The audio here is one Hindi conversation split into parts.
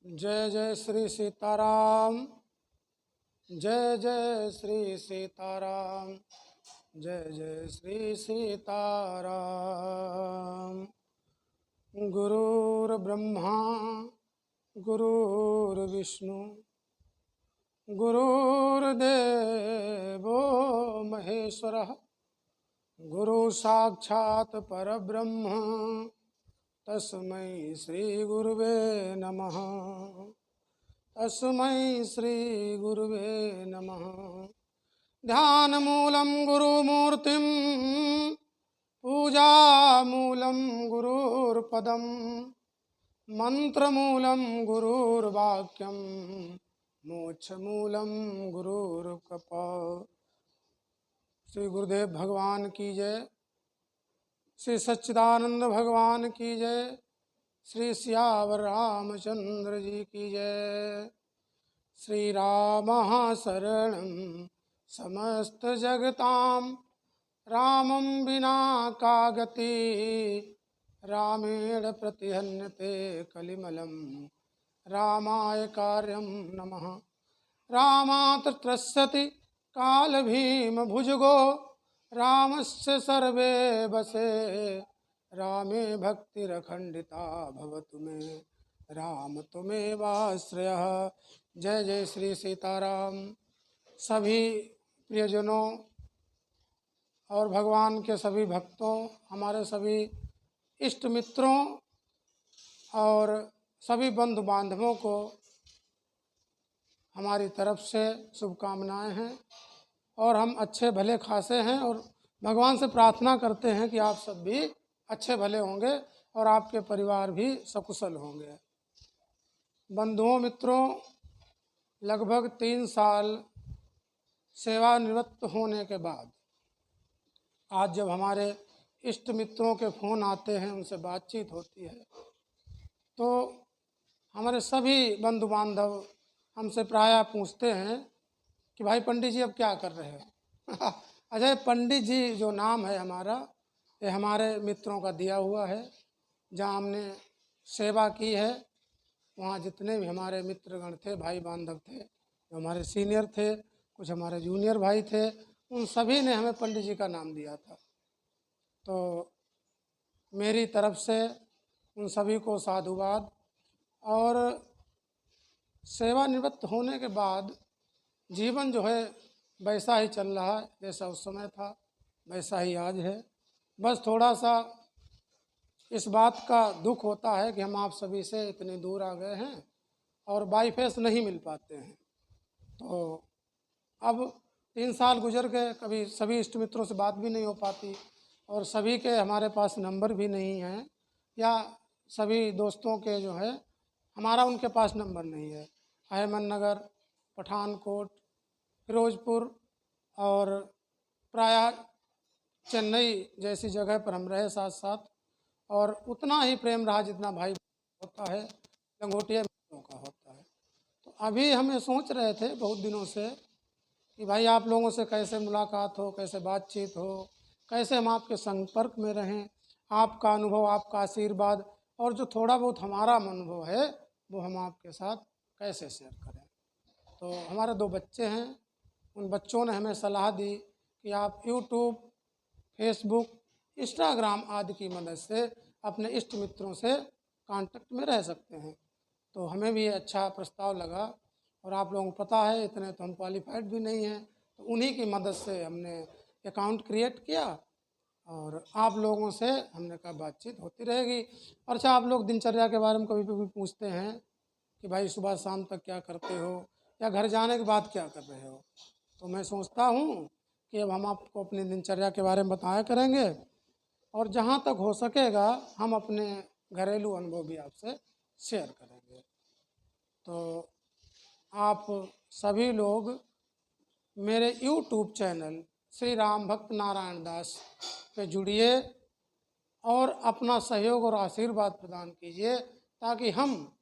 जय जय श्री सीताराम। जय जय श्री सीताराम। जय जय श्री सीताराम। गुरुर्ब्रह्मा गुरुर्विष्णु गुरुर्देवो महेश्वरः गुरु साक्षात् परब्रह्म तस्मै श्री गुरुवे नमः। तस्मै श्री गुरुवे नमः। ध्यानमूलं गुरुमूर्तिं पूजामूलं गुरुर्पदं मंत्रमूलं गुरुर्वाक्यं मोक्षमूलं गुरुर्कृपा। श्री गुरुदेव भगवान की जय। श्री सच्चिदानंद भगवान की जय। श्री सियावर रामचंद्र जी की जय। श्री राम शरणं समस्त जगतां रामं विना का गति रामेण प्रतिहन्यते कलिमलं रामाय कार्यं नमः। रामात् त्रस्यति कालभीमभुजगो रामस्य सर्वे बसे रामे भक्तिरखण्डिता भवतु मे राम त्वमेवाश्रयः। जय जय श्री सीताराम। सभी प्रियजनों और भगवान के सभी भक्तों, हमारे सभी इष्ट मित्रों और सभी बंधु बांधवों को हमारी तरफ से शुभकामनाएं हैं। और हम अच्छे भले खासे हैं और भगवान से प्रार्थना करते हैं कि आप सब भी अच्छे भले होंगे और आपके परिवार भी सकुशल होंगे। बंधुओं मित्रों, लगभग 3 साल सेवानिवृत्त होने के बाद आज जब हमारे इष्ट मित्रों के फ़ोन आते हैं, उनसे बातचीत होती है, तो हमारे सभी बंधु बांधव हमसे प्रायः पूछते हैं कि भाई पंडित जी अब क्या कर रहे हो। अजय पंडित जी जो नाम है हमारा, ये हमारे मित्रों का दिया हुआ है। जहाँ हमने सेवा की है वहाँ जितने भी हमारे मित्रगण थे, भाई बांधव थे, जो हमारे सीनियर थे, कुछ हमारे जूनियर भाई थे, उन सभी ने हमें पंडित जी का नाम दिया था। तो मेरी तरफ से उन सभी को साधुवाद। और सेवानिवृत्त होने के बाद जीवन जो है वैसा ही चल रहा है, जैसा उस समय था वैसा ही आज है। बस थोड़ा सा इस बात का दुख होता है कि हम आप सभी से इतनी दूर आ गए हैं और बाई फेस नहीं मिल पाते हैं। तो अब 3 साल गुजर गए, कभी सभी इष्ट मित्रों से बात भी नहीं हो पाती और सभी के हमारे पास नंबर भी नहीं है, या सभी दोस्तों के जो है हमारा उनके पास नंबर नहीं है। अहमदनगर, पठानकोट, फिरोजपुर और प्रायः चेन्नई जैसी जगह पर हम रहे साथ साथ, और उतना ही प्रेम रहा जितना भाई होता है लंगोटिया मित्रों का होता है। तो अभी हमें सोच रहे थे बहुत दिनों से कि भाई आप लोगों से कैसे मुलाकात हो, कैसे बातचीत हो, कैसे हम आपके संपर्क में रहें, आपका अनुभव, आपका आशीर्वाद और जो थोड़ा बहुत हमारा अनुभव है वो हम आपके साथ कैसे शेयर करें। तो हमारे 2 बच्चे हैं, उन बच्चों ने हमें सलाह दी कि आप यूट्यूब, फेसबुक, इंस्टाग्राम आदि की मदद से अपने इष्ट मित्रों से कांटेक्ट में रह सकते हैं। तो हमें भी ये अच्छा प्रस्ताव लगा, और आप लोगों को पता है इतने तो हम क्वालिफाइड भी नहीं हैं, तो उन्हीं की मदद से हमने अकाउंट क्रिएट किया और आप लोगों से हमने कहा बातचीत होती रहेगी। और अच्छा, आप लोग दिनचर्या के बारे में कभी कभी पूछते हैं कि भाई सुबह शाम तक क्या करते हो या घर जाने के बाद क्या कर रहे हो। तो मैं सोचता हूँ कि अब हम आपको अपनी दिनचर्या के बारे में बताया करेंगे और जहाँ तक हो सकेगा हम अपने घरेलू अनुभव भी आपसे शेयर करेंगे। तो आप सभी लोग मेरे यूट्यूब चैनल श्री राम भक्त नारायण दास पे जुड़िए और अपना सहयोग और आशीर्वाद प्रदान कीजिए, ताकि हम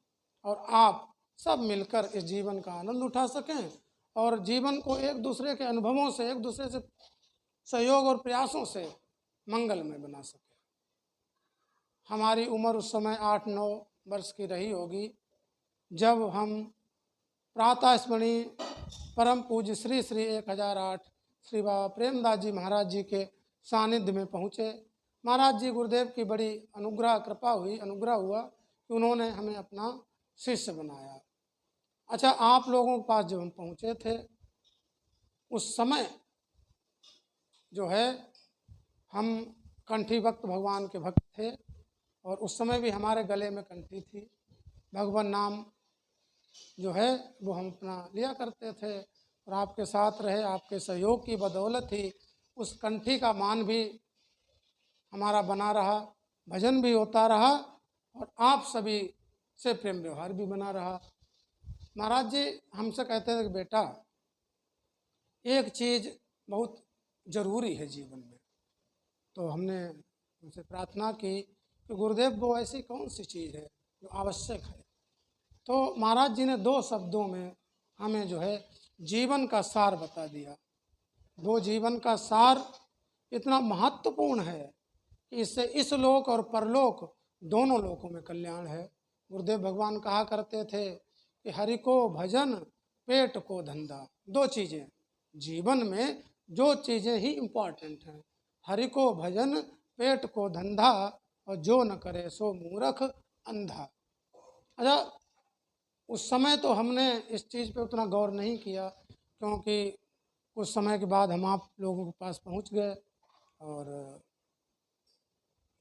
और आप सब मिलकर इस जीवन का आनंद उठा सकें और जीवन को एक दूसरे के अनुभवों से, एक दूसरे से सहयोग और प्रयासों से मंगलमय बना सकें। हमारी उम्र उस समय 8-9 वर्ष की रही होगी, जब हम प्रातः स्मरणीय परम पूज्य श्री श्री 1008 श्री बाबा प्रेमदास जी महाराज जी के सानिध्य में पहुँचे। महाराज जी गुरुदेव की बड़ी अनुग्रह हुआ कि उन्होंने हमें अपना शिष्य बनाया। अच्छा, आप लोगों के पास जब हम पहुँचे थे उस समय जो है हम कंठी भक्त भगवान के भक्त थे, और उस समय भी हमारे गले में कंठी थी। भगवान नाम जो है वो हम अपना लिया करते थे, और आपके साथ रहे, आपके सहयोग की बदौलत ही उस कंठी का मान भी हमारा बना रहा, भजन भी होता रहा, और आप सभी से प्रेम व्यवहार भी बना रहा। महाराज जी हमसे कहते थे कि बेटा, एक चीज़ बहुत ज़रूरी है जीवन में। तो हमने उनसे प्रार्थना की कि गुरुदेव वो ऐसी कौन सी चीज़ है जो आवश्यक है। तो महाराज जी ने 2 शब्दों में हमें जो है जीवन का सार बता दिया। वो जीवन का सार इतना महत्वपूर्ण है कि इससे इस लोक और परलोक दोनों लोकों में कल्याण है। गुरुदेव भगवान कहा करते थे कि हरि को भजन, पेट को धंधा। 2 चीज़ें जीवन में, जो चीज़ें ही इम्पॉर्टेंट हैं, हरि को भजन, पेट को धंधा, और जो न करे सो मूर्ख अंधा। अच्छा, उस समय तो हमने इस चीज़ पे उतना गौर नहीं किया, क्योंकि कुछ समय के बाद हम आप लोगों के पास पहुंच गए, और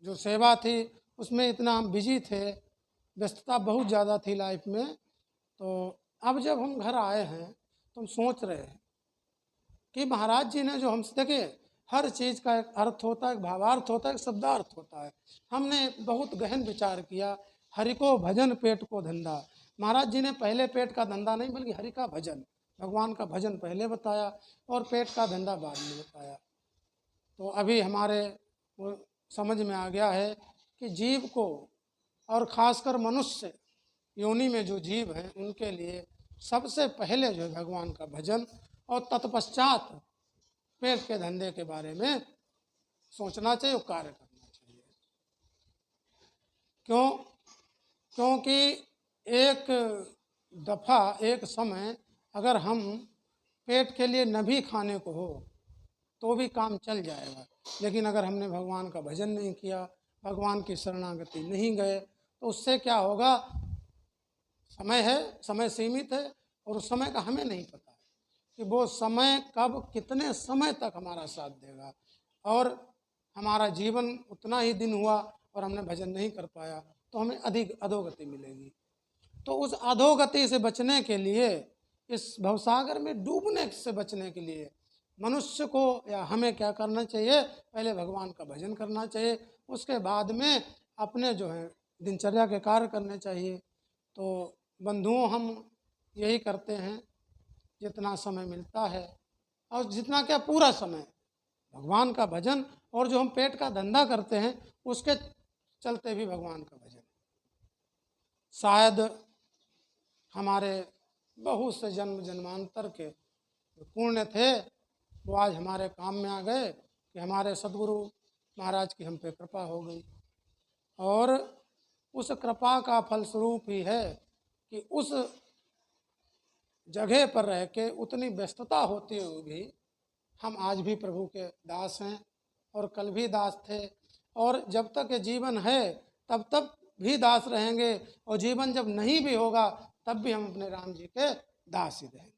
जो सेवा थी उसमें इतना हम बिजी थे, व्यस्तता बहुत ज़्यादा थी लाइफ में। तो अब जब हम घर आए हैं तो हम सोच रहे हैं कि महाराज जी ने जो हमसे, देखिए हर चीज़ का एक अर्थ होता है, एक भावार्थ होता है, एक शब्दार्थ होता है। हमने बहुत गहन विचार किया। हरि को भजन, पेट को धंधा। महाराज जी ने पहले पेट का धंधा नहीं, बल्कि हरि का भजन, भगवान का भजन पहले बताया, और पेट का धंधा बाद में बताया। तो अभी हमारे वो समझ में आ गया है कि जीव को, और ख़ासकर मनुष्य योनि में जो जीव हैं, उनके लिए सबसे पहले जो है भगवान का भजन, और तत्पश्चात पेट के धंधे के बारे में सोचना चाहिए और कार्य करना चाहिए। क्योंकि एक दफ़ा, एक समय अगर हम पेट के लिए न भी खाने को हो तो भी काम चल जाएगा, लेकिन अगर हमने भगवान का भजन नहीं किया, भगवान की शरणागति नहीं गए, तो उससे क्या होगा। समय है, समय सीमित है, और उस समय का हमें नहीं पता कि वो समय कब, कितने समय तक हमारा साथ देगा, और हमारा जीवन उतना ही दिन हुआ और हमने भजन नहीं कर पाया, तो हमें अधिक अधोगति मिलेगी। तो उस अधोगति से बचने के लिए, इस भवसागर में डूबने से बचने के लिए मनुष्य को या हमें क्या करना चाहिए, पहले भगवान का भजन करना चाहिए, उसके बाद में अपने जो है दिनचर्या के कार्य करने चाहिए। तो बंधुओं, हम यही करते हैं, जितना समय मिलता है, और जितना क्या पूरा समय भगवान का भजन, और जो हम पेट का धंधा करते हैं उसके चलते भी भगवान का भजन। शायद हमारे बहुत से जन्म जन्मांतर के जो पुण्य थे वो आज हमारे काम में आ गए, कि हमारे सदगुरु महाराज की हम पे कृपा हो गई, और उस कृपा का फलस्वरूप ही है कि उस जगह पर रह के, उतनी व्यस्तता होती हुई भी हम आज भी प्रभु के दास हैं, और कल भी दास थे, और जब तक ये जीवन है तब तक भी दास रहेंगे, और जीवन जब नहीं भी होगा तब भी हम अपने राम जी के दास ही रहेंगे।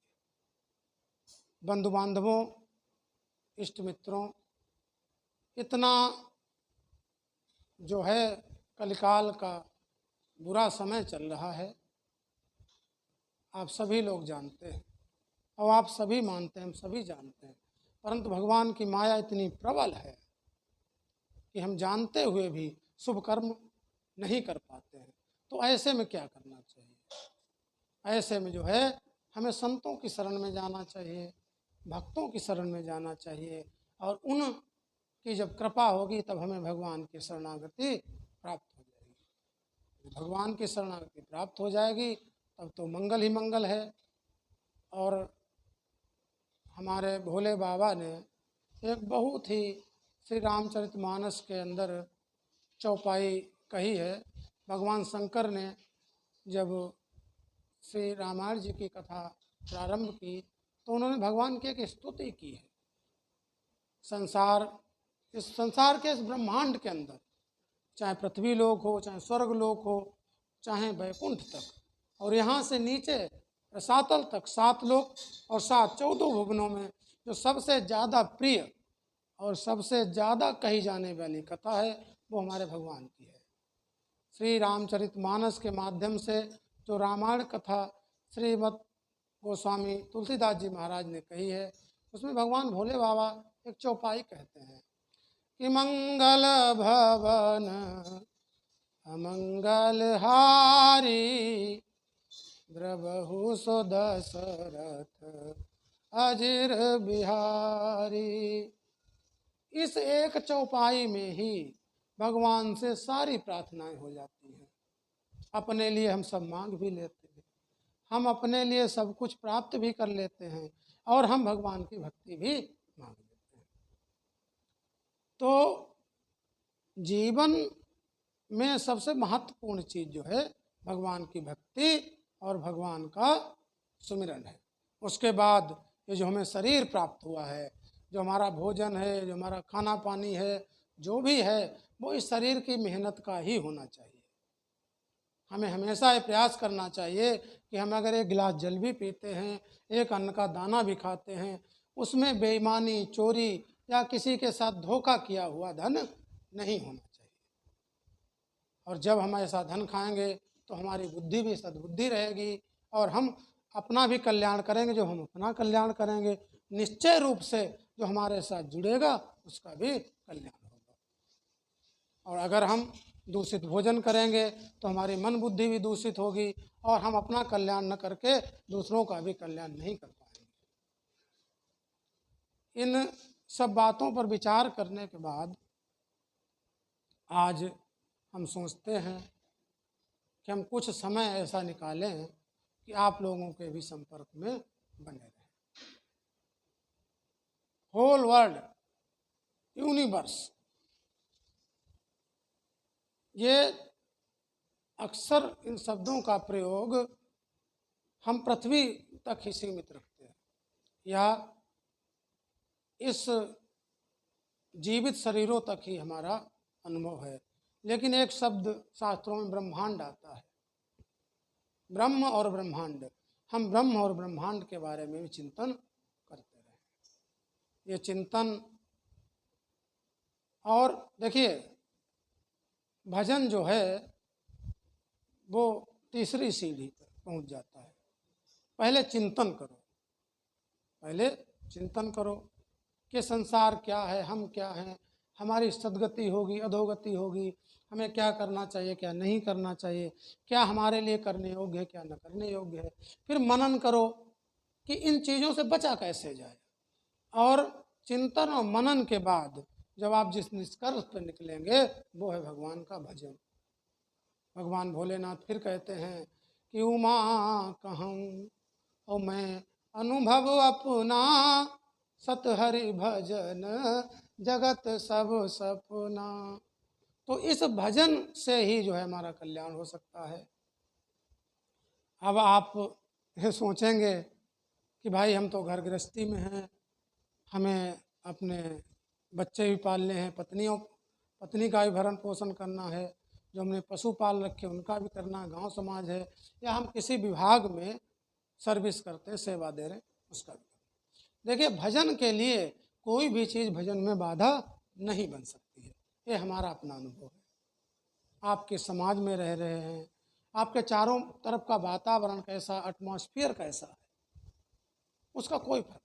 बंधु बांधवों, इष्ट मित्रों, इतना जो है कलिकाल का बुरा समय चल रहा है, आप सभी लोग जानते हैं, और आप सभी मानते हैं, हम सभी जानते हैं, परंतु भगवान की माया इतनी प्रबल है कि हम जानते हुए भी शुभ कर्म नहीं कर पाते हैं। तो ऐसे में क्या करना चाहिए? ऐसे में जो है हमें संतों की शरण में जाना चाहिए, भक्तों की शरण में जाना चाहिए, और उनकी जब कृपा होगी तब हमें भगवान की शरणागति प्राप्त हो जाएगी। भगवान की शरणागति प्राप्त हो जाएगी तब तो मंगल ही मंगल है। और हमारे भोले बाबा ने एक बहुत ही श्री रामचरितमानस के अंदर चौपाई कही है। भगवान शंकर ने जब श्री रामायण जी की कथा प्रारंभ की तो उन्होंने भगवान की एक स्तुति की है। इस संसार के इस ब्रह्मांड के अंदर, चाहे पृथ्वी लोक हो, चाहे स्वर्ग लोक हो, चाहे वैकुंठ तक, और यहाँ से नीचे रसातल तक 7 लोक और 14 भुवनों में जो सबसे ज़्यादा प्रिय और सबसे ज़्यादा कही जाने वाली कथा है वो हमारे भगवान की है। श्री रामचरितमानस के माध्यम से जो रामायण कथा श्रीमद् गोस्वामी तुलसीदास जी महाराज ने कही है, उसमें भगवान भोले बाबा एक चौपाई कहते हैं कि मंगल भवन अमंगल हारी द्रबहु सो दशरथ अजिर बिहारी। इस एक चौपाई में ही भगवान से सारी प्रार्थनाएं हो जाती हैं। अपने लिए हम सब मांग भी लेते हैं, हम अपने लिए सब कुछ प्राप्त भी कर लेते हैं और हम भगवान की भक्ति भी मांग लेते हैं। तो जीवन में सबसे महत्वपूर्ण चीज़ जो है भगवान की भक्ति और भगवान का सुमिरन है। उसके बाद ये जो हमें शरीर प्राप्त हुआ है, जो हमारा भोजन है, जो हमारा खाना पानी है, जो भी है वो इस शरीर की मेहनत का ही होना चाहिए। हमें हमेशा ये प्रयास करना चाहिए कि हम अगर एक गिलास जल भी पीते हैं, एक अन्न का दाना भी खाते हैं, उसमें बेईमानी, चोरी या किसी के साथ धोखा किया हुआ धन नहीं होना चाहिए। और जब हम ऐसा धन खाएंगे तो हमारी बुद्धि भी सद्बुद्धि रहेगी और हम अपना भी कल्याण करेंगे। जो हम अपना कल्याण करेंगे, निश्चय रूप से जो हमारे साथ जुड़ेगा उसका भी कल्याण होगा। और अगर हम दूषित भोजन करेंगे तो हमारी मन बुद्धि भी दूषित होगी और हम अपना कल्याण न करके दूसरों का भी कल्याण नहीं कर पाएंगे। इन सब बातों पर विचार करने के बाद आज हम सोचते हैं कि हम कुछ समय ऐसा निकालें कि आप लोगों के भी संपर्क में बने रहें। होल वर्ल्ड, यूनिवर्स, ये अक्सर इन शब्दों का प्रयोग हम पृथ्वी तक ही सीमित रखते हैं या इस जीवित शरीरों तक ही हमारा अनुभव है। लेकिन एक शब्द शास्त्रों में ब्रह्मांड आता है, ब्रह्म और ब्रह्मांड। हम ब्रह्म और ब्रह्मांड के बारे में भी चिंतन करते रहे। ये चिंतन, और देखिए भजन जो है वो तीसरी सीढ़ी पर पहुंच जाता है। पहले चिंतन करो, पहले चिंतन करो कि संसार क्या है, हम क्या हैं, हमारी सद्गति होगी, अधोगति होगी, हमें क्या करना चाहिए, क्या नहीं करना चाहिए, क्या हमारे लिए करने योग्य है, क्या न करने योग्य है। फिर मनन करो कि इन चीज़ों से बचा कैसे जाए। और चिंतन और मनन के बाद जब आप जिस निष्कर्ष पर निकलेंगे वो है भगवान का भजन। भगवान भोलेनाथ फिर कहते हैं कि उमा कहूँ और मैं अनुभव अपना, सत हरि भजन जगत सब सपना। तो इस भजन से ही जो है हमारा कल्याण हो सकता है। अब आप ये सोचेंगे कि भाई हम तो घर गृहस्थी में हैं, हमें अपने बच्चे भी पालने हैं, पत्नी का भी भरण पोषण करना है, जो हमने पशु पाल रखे उनका भी करना, गांव समाज है, या हम किसी विभाग में सर्विस करते हैं, सेवा दे रहे हैं, उसका भी करना। देखिए भजन के लिए कोई भी चीज़ भजन में बाधा नहीं बन सकती है। ये हमारा अपना अनुभव है। आपके समाज में रह रहे हैं, आपके चारों तरफ का वातावरण कैसा, एटमॉस्फेयर कैसा है, उसका कोई फर्क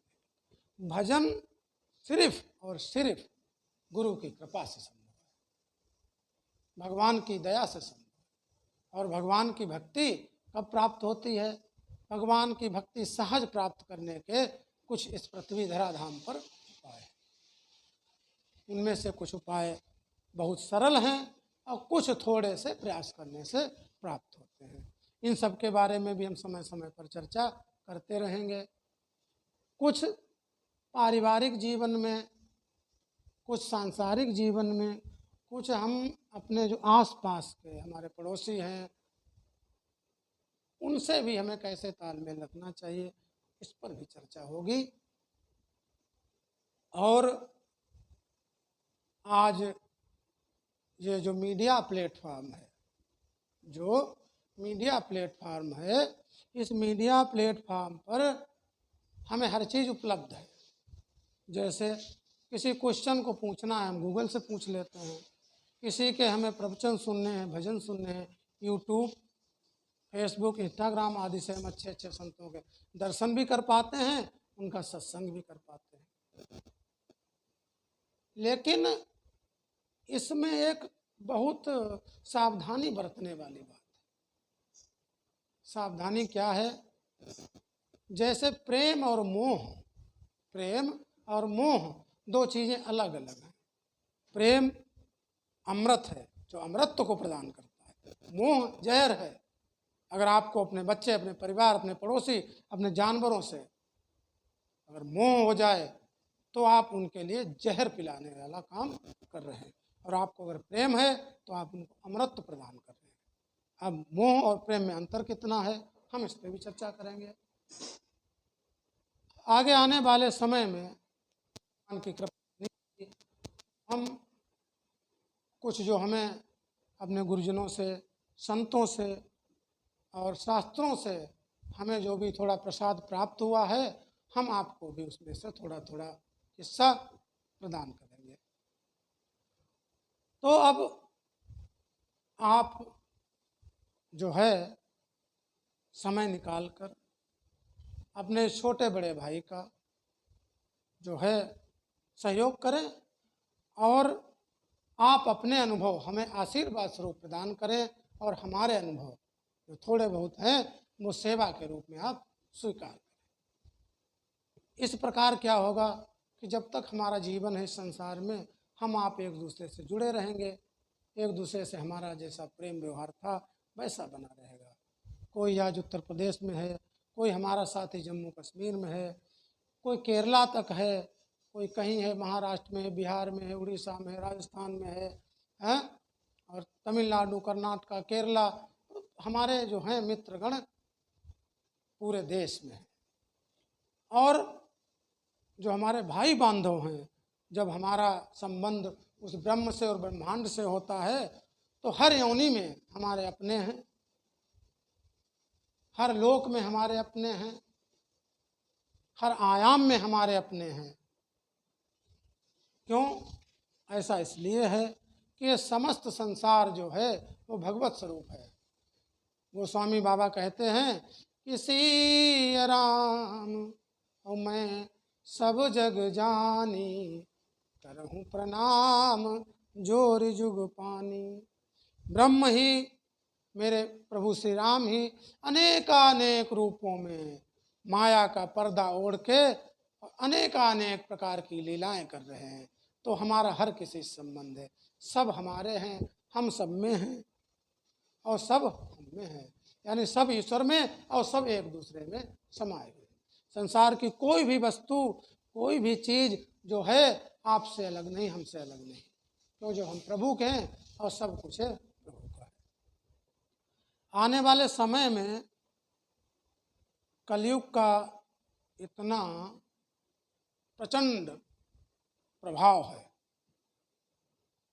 नहीं। भजन सिर्फ और सिर्फ गुरु की कृपा से संभव है, भगवान की दया से संभव है। और भगवान की भक्ति कब प्राप्त होती है? भगवान की भक्ति सहज प्राप्त करने के कुछ इस पृथ्वी धराधाम पर उपाय हैं। इनमें से कुछ उपाय बहुत सरल हैं और कुछ थोड़े से प्रयास करने से प्राप्त होते हैं। इन सब के बारे में भी हम समय समय पर चर्चा करते रहेंगे। कुछ पारिवारिक जीवन में, कुछ सांसारिक जीवन में, कुछ हम अपने जो आसपास के हमारे पड़ोसी हैं उनसे भी हमें कैसे तालमेल रखना चाहिए, इस पर भी चर्चा होगी। और आज ये जो मीडिया प्लेटफॉर्म है, जो मीडिया प्लेटफॉर्म है, इस मीडिया प्लेटफॉर्म पर हमें हर चीज़ उपलब्ध है। जैसे किसी क्वेश्चन को पूछना है, हम गूगल से पूछ लेते हैं। किसी के हमें प्रवचन सुनने हैं, भजन सुनने हैं, यूट्यूब, फेसबुक, इंस्टाग्राम आदि से हम अच्छे अच्छे संतों के दर्शन भी कर पाते हैं, उनका सत्संग भी कर पाते हैं। लेकिन इसमें एक बहुत सावधानी बरतने वाली बात है। सावधानी क्या है? जैसे प्रेम और मोह दो चीज़ें अलग अलग हैं। प्रेम अमृत है जो अमृत को प्रदान करता है, मोह जहर है। अगर आपको अपने बच्चे, अपने परिवार, अपने पड़ोसी, अपने जानवरों से अगर मोह हो जाए तो आप उनके लिए जहर पिलाने वाला काम कर रहे हैं। और आपको अगर प्रेम है तो आप उनको अमृत प्रदान कर रहे हैं। अब मोह और प्रेम में अंतर कितना है, हम इस पर भी चर्चा करेंगे। आगे आने वाले समय में भगवान की कृपा हम कुछ जो हमें अपने गुरुजनों से, संतों से और शास्त्रों से हमें जो भी थोड़ा प्रसाद प्राप्त हुआ है, हम आपको भी उसमें से थोड़ा थोड़ा हिस्सा प्रदान करेंगे। तो अब आप जो है समय निकालकर अपने छोटे बड़े भाई का जो है सहयोग करें और आप अपने अनुभव हमें आशीर्वाद स्वरूप प्रदान करें और हमारे अनुभव जो थोड़े बहुत हैं वो सेवा के रूप में आप स्वीकार करें। इस प्रकार क्या होगा कि जब तक हमारा जीवन है इस संसार में, हम आप एक दूसरे से जुड़े रहेंगे, एक दूसरे से हमारा जैसा प्रेम व्यवहार था वैसा बना रहेगा। कोई आज उत्तर प्रदेश में है, कोई हमारा साथी जम्मू कश्मीर में है, कोई केरला तक है, कोई कहीं है महाराष्ट्र में है, बिहार में है, उड़ीसा में है, राजस्थान में है और तमिलनाडु, कर्नाटक, केरला, हमारे जो हैं मित्रगण पूरे देश में हैं। और जो हमारे भाई बांधव हैं, जब हमारा संबंध उस ब्रह्म से और ब्रह्मांड से होता है तो हर योनि में हमारे अपने हैं, हर लोक में हमारे अपने हैं, हर आयाम में हमारे अपने हैं। क्यों? ऐसा इसलिए है कि ये समस्त संसार जो है वो भगवत स्वरूप है। गोस्वामी बाबा कहते हैं कि सिया राम और मैं सब जग जानी, करहूँ प्रणाम जोर जुग पानी। ब्रह्म ही, मेरे प्रभु श्री राम ही अनेकानेक रूपों में माया का पर्दा ओढ़ के अनेकानेक प्रकार की लीलाएं कर रहे हैं। तो हमारा हर किसी से संबंध है, सब हमारे हैं, हम सब में हैं और सब हम में हैं, यानी सब ईश्वर में और सब एक दूसरे में समाये हुए। संसार की कोई भी वस्तु, कोई भी चीज़ जो है आपसे अलग नहीं, हमसे अलग नहीं, क्यों? जो हम प्रभु के हैं और सब कुछ है प्रभु का है। आने वाले समय में कलयुग का इतना प्रचंड प्रभाव है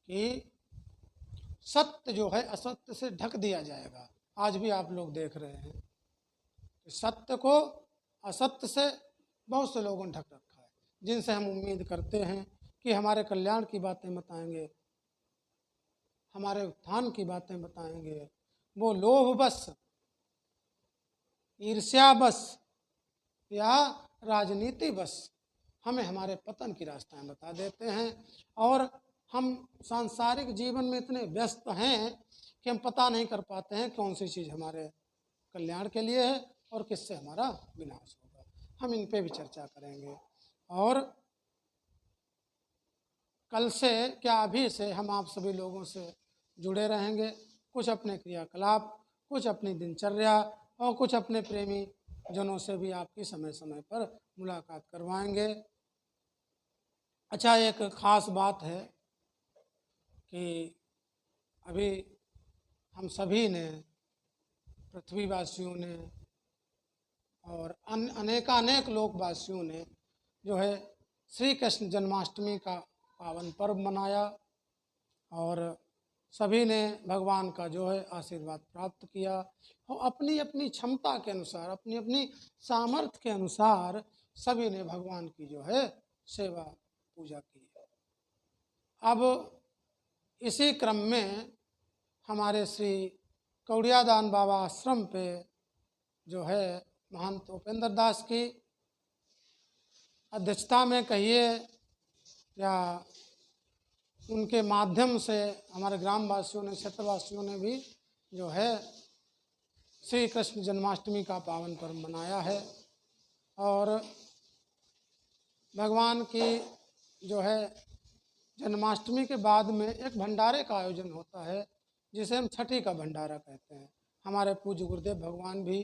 कि सत्य जो है असत्य से ढक दिया जाएगा। आज भी आप लोग देख रहे हैं कि सत्य को असत्य से बहुत से लोगों ने ढक रखा है, जिनसे हम उम्मीद करते हैं कि हमारे कल्याण की बातें बताएंगे, हमारे उत्थान की बातें बताएंगे। वो लोभ बस, ईर्ष्या बस या राजनीति बस हमें हमारे पतन की रास्ताएं बता देते हैं। और हम सांसारिक जीवन में इतने व्यस्त हैं कि हम पता नहीं कर पाते हैं कौन सी चीज़ हमारे कल्याण के लिए है और किससे हमारा विनाश होगा। हम इन पे भी चर्चा करेंगे। और कल से क्या अभी से हम आप सभी लोगों से जुड़े रहेंगे, कुछ अपने क्रियाकलाप, कुछ अपनी दिनचर्या और कुछ अपने प्रेमी जनों से भी आपकी समय समय पर मुलाकात करवाएंगे। अच्छा, एक ख़ास बात है कि अभी हम सभी ने पृथ्वीवासियों ने और अनेकानेक लोकवासियों ने जो है श्री कृष्ण जन्माष्टमी का पावन पर्व मनाया और सभी ने भगवान का जो है आशीर्वाद प्राप्त किया और अपनी अपनी क्षमता के अनुसार, अपनी अपनी सामर्थ्य के अनुसार सभी ने भगवान की जो है सेवा पूजा की। अब इसी क्रम में हमारे श्री कौड़ियादान बाबा आश्रम पे जो है महंत उपेंद्र दास की अध्यक्षता में कहिए या उनके माध्यम से हमारे ग्रामवासियों ने, क्षेत्रवासियों ने भी जो है श्री कृष्ण जन्माष्टमी का पावन पर्व मनाया है। और भगवान की जो है जन्माष्टमी के बाद में एक भंडारे का आयोजन होता है जिसे हम छठी का भंडारा कहते हैं। हमारे पूज्य गुरुदेव भगवान भी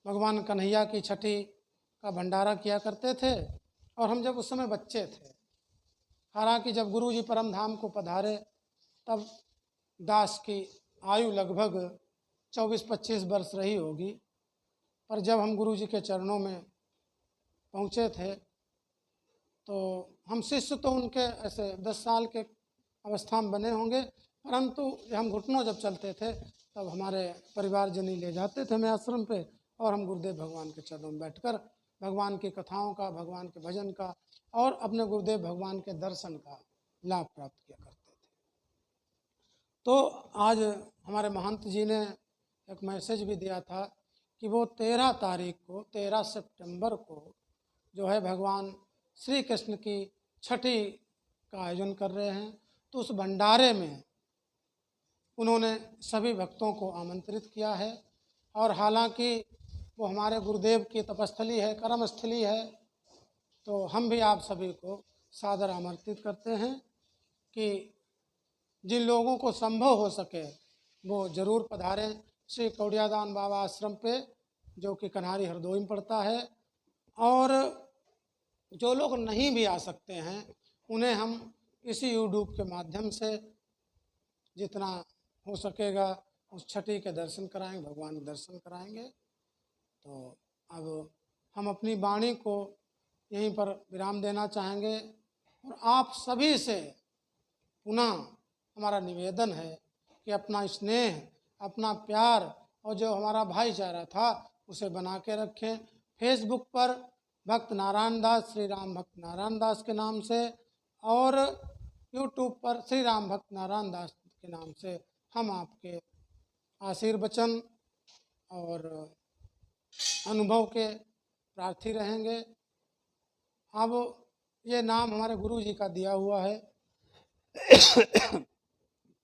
भगवान कन्हैया की छठी का भंडारा किया करते थे और हम जब उस समय बच्चे थे। हालांकि जब गुरु जी परम धाम को पधारे तब दास की आयु लगभग 24-25 वर्ष रही होगी, पर जब हम गुरु जी के चरणों में पहुँचे थे तो हम शिष्य तो उनके ऐसे 10 साल के अवस्था में बने होंगे, परंतु हम घुटनों जब चलते थे तब हमारे परिवारजनी ले जाते थे हमें आश्रम पे और हम गुरुदेव भगवान के चरणों में बैठकर भगवान की कथाओं का, भगवान के भजन का और अपने गुरुदेव भगवान के दर्शन का लाभ प्राप्त किया करते थे। तो आज हमारे महंत जी ने एक मैसेज भी दिया था कि वो 13 तारीख को, 13 सितंबर को जो है भगवान श्री कृष्ण की छठी का आयोजन कर रहे हैं। तो उस भंडारे में उन्होंने सभी भक्तों को आमंत्रित किया है और हालांकि वो हमारे गुरुदेव की तपस्थली है, कर्मस्थली है, तो हम भी आप सभी को सादर आमंत्रित करते हैं कि जिन लोगों को संभव हो सके वो ज़रूर पधारें श्री कौड़ियादान बाबा आश्रम पे, जो कि कन्हारी हरदोई में पड़ता है। और जो लोग नहीं भी आ सकते हैं उन्हें हम इसी यूट्यूब के माध्यम से जितना हो सकेगा उस छठी के दर्शन कराएंगे, भगवान के दर्शन कराएंगे। तो अब हम अपनी वाणी को यहीं पर विराम देना चाहेंगे और आप सभी से पुनः हमारा निवेदन है कि अपना स्नेह, अपना प्यार और जो हमारा भाईचारा था उसे बना के रखें। फेसबुक पर भक्त नारायण दास, श्री राम भक्त नारायण दास के नाम से और यूट्यूब पर श्री राम भक्त नारायण दास के नाम से हम आपके आशीर्वचन और अनुभव के प्रार्थी रहेंगे। अब ये नाम हमारे गुरु जी का दिया हुआ है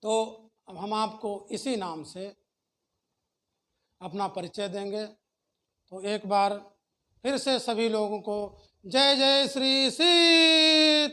तो अब हम आपको इसी नाम से अपना परिचय देंगे। तो एक बार फिर से सभी लोगों को जय जय श्री सीताराम।